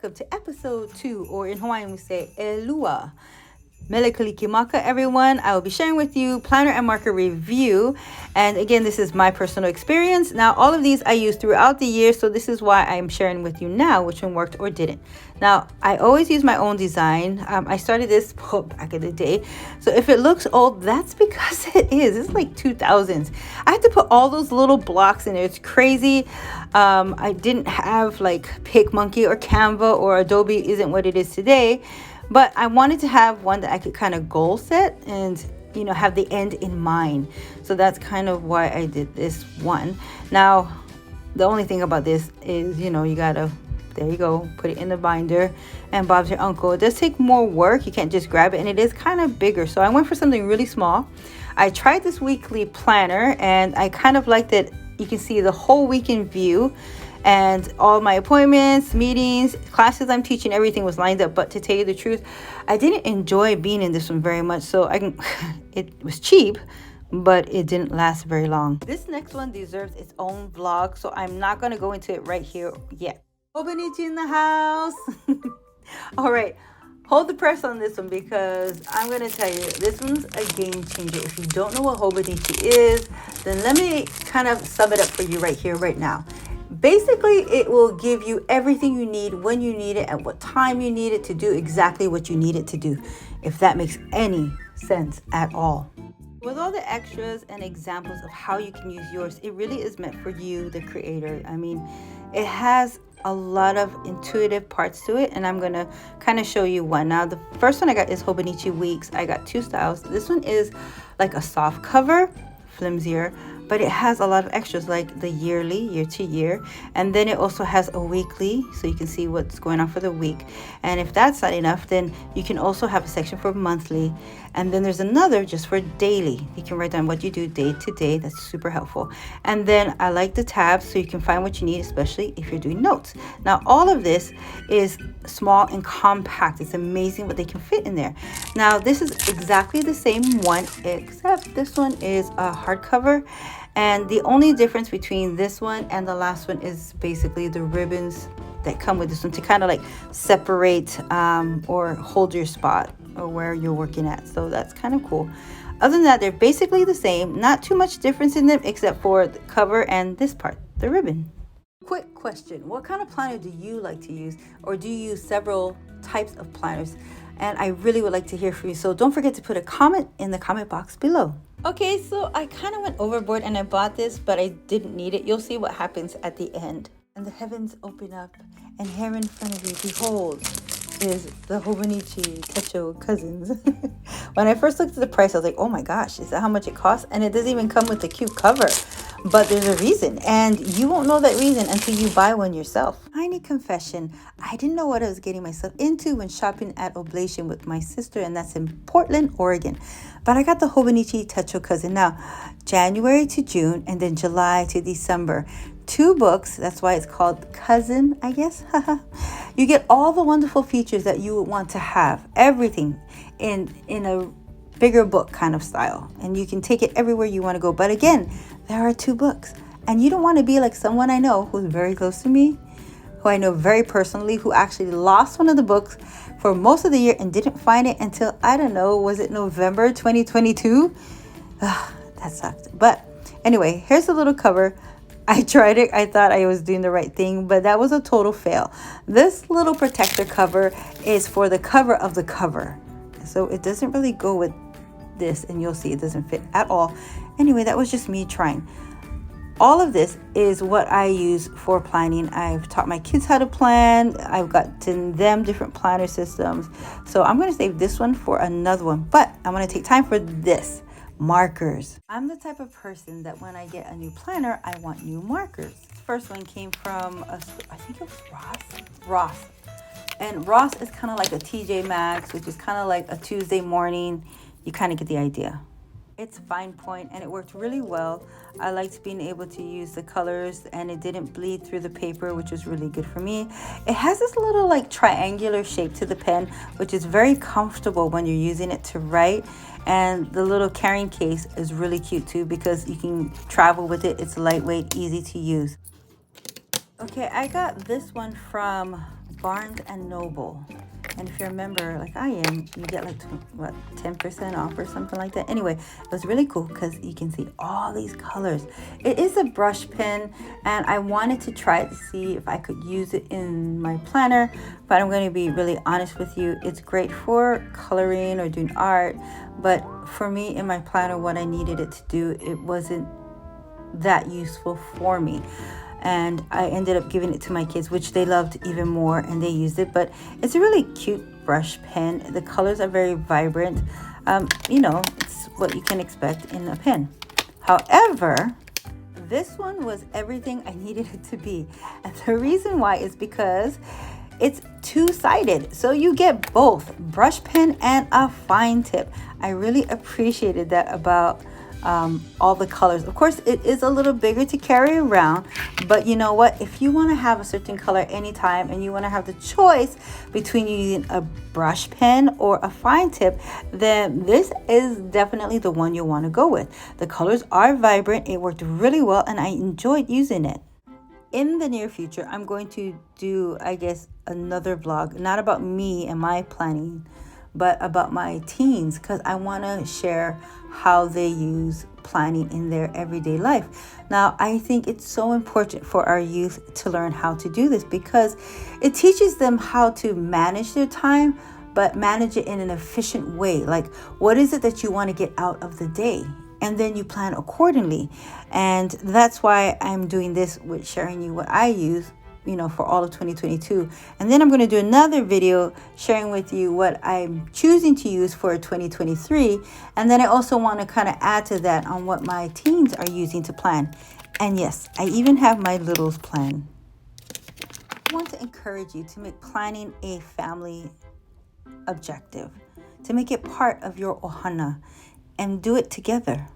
Welcome to episode 2, or in Hawaiian we say Elua. Mele kalikimaka, everyone. I will be sharing with you planner and marker review. And again, this is my personal experience. Now, all of these I used throughout the year, so this is why I'm sharing with you now which one worked or didn't. Now, I always use my own design. I started this back in the day. So if it looks old, that's because it is. It's like 2000s. I had to put all those little blocks in there. It's crazy. I didn't have like PicMonkey or Canva, or Adobe isn't what it is today. But I wanted to have one that I could kind of goal set and, you know, have the end in mind. So that's kind of why I did this one. Now, the only thing about this is, you know, you gotta, there you go, put it in the binder and Bob's your uncle. It does take more work. You can't just grab it, and it is kind of bigger. So I went for something really small. I tried this weekly planner and I kind of liked it. You can see the whole week in view. And all my appointments, meetings, classes I'm teaching, everything was lined up. But to tell you the truth, I didn't enjoy being in this one very much. So it was cheap, but it didn't last very long. This next one deserves its own vlog, so I'm not going to go into it right here yet. Hobonichi in the house. All right. Hold the press on this one, because I'm going to tell you, this one's a game changer. If you don't know what Hobonichi is, then let me kind of sum it up for you right here, right now. Basically, it will give you everything you need when you need it, at what time you need it, to do exactly what you need it to do, if that makes any sense at all. With all the extras and examples of how you can use yours, it really is meant for you, the creator. I mean, it has a lot of intuitive parts to it, and I'm going to kind of show you one. Now, the first one I got is Hobonichi Weeks. I got 2 styles. This one is like a soft cover, flimsier, but it has a lot of extras like the yearly, year to year, and then it also has a weekly, so you can see what's going on for the week. And if that's not enough, then you can also have a section for monthly, and then there's another just for daily. You can write down what you do day to day. That's super helpful. And then I like the tabs, so you can find what you need, especially if you're doing notes. Now, all of this is small and compact. It's amazing what they can fit in there. Now, this is exactly the same one, except this one is a hardcover. And the only difference between this one and the last one is basically the ribbons that come with this one to kind of like separate or hold your spot or where you're working at. So that's kind of cool. Other than that, they're basically the same. Not too much difference in them except for the cover and this part, the ribbon. Quick question. What kind of planner do you like to use? Or do you use several types of planners? And I really would like to hear from you. So don't forget to put a comment in the comment box below. Okay, so I kind of went overboard and I bought this, but I didn't need it. You'll see what happens at the end. And the heavens open up, and here in front of you, behold, is the Hobonichi Techo cousins. When I first looked at the price, I was like, oh my gosh, is that how much it costs? And it doesn't even come with the cute cover. But there's a reason, and you won't know that reason until you buy one yourself. Tiny confession, I didn't know what I was getting myself into when shopping at Oblation with my sister, and that's in Portland, Oregon. But I got the Hobonichi Techo cousin. Now, January to June, and then July to December. 2 books, that's why it's called Cousin, I guess. You get all the wonderful features that you would want to have. Everything in a bigger book kind of style, and you can take it everywhere you want to go. But again, there are 2 books, and you don't want to be like someone I know who's very close to me, who I know very personally, who actually lost one of the books for most of the year and didn't find it until, I don't know, was it November 2022? That sucked. But anyway, here's the little cover. I tried it. I thought I was doing the right thing, but that was a total fail. This little protector cover is for the cover of the cover, so it doesn't really go with this, and you'll see it doesn't fit at all. Anyway, that was just me trying. All of this is what I use for planning. I've taught my kids how to plan. I've gotten them different planner systems. So I'm going to save this one for another one, but I'm going to take time for this. Markers. I'm the type of person that when I get a new planner, I want new markers. The first one came from, I think it was Ross. And Ross is kind of like a TJ Maxx, which is kind of like a Tuesday morning. You kind of get the idea. It's fine point, and it worked really well. I liked being able to use the colors, and it didn't bleed through the paper, which was really good for me. It has this little like triangular shape to the pen, which is very comfortable when you're using it to write. And the little carrying case is really cute too, because you can travel with it. It's lightweight, easy to use. Okay, I got this one from Barnes and Noble. And if you're a member like I am, you get like 10% off or something like that. Anyway, it was really cool because you can see all these colors. It is a brush pen, and I wanted to try it to see if I could use it in my planner, but I'm going to be really honest with you. It's great for coloring or doing art, but for me in my planner, what I needed it to do, it wasn't that useful for me. And I ended up giving it to my kids, which they loved even more, and they used it. But it's a really cute brush pen. The colors are very vibrant. It's what you can expect in a pen. However, this one was everything I needed it to be. And the reason why is because it's two-sided. So you get both brush pen and a fine tip. I really appreciated that about all the colors. Of course, it is a little bigger to carry around, but you know what? If you want to have a certain color anytime and you want to have the choice between using a brush pen or a fine tip, then this is definitely the one you want to go with. The colors are vibrant. It worked really well, and I enjoyed using it. In the near future, I'm going to do, I guess, another vlog, not about me and my planning, but about my teens, because I want to share how they use planning in their everyday life. Now, I think it's so important for our youth to learn how to do this because it teaches them how to manage their time, but manage it in an efficient way. Like, what is it that you want to get out of the day? And then you plan accordingly. And that's why I'm doing this with sharing you what I use, for all of 2022. And then I'm going to do another video sharing with you what I'm choosing to use for 2023. And then I also want to kind of add to that on what my teens are using to plan. And yes, I even have my littles plan. I want to encourage you to make planning a family objective, to make it part of your ohana and do it together.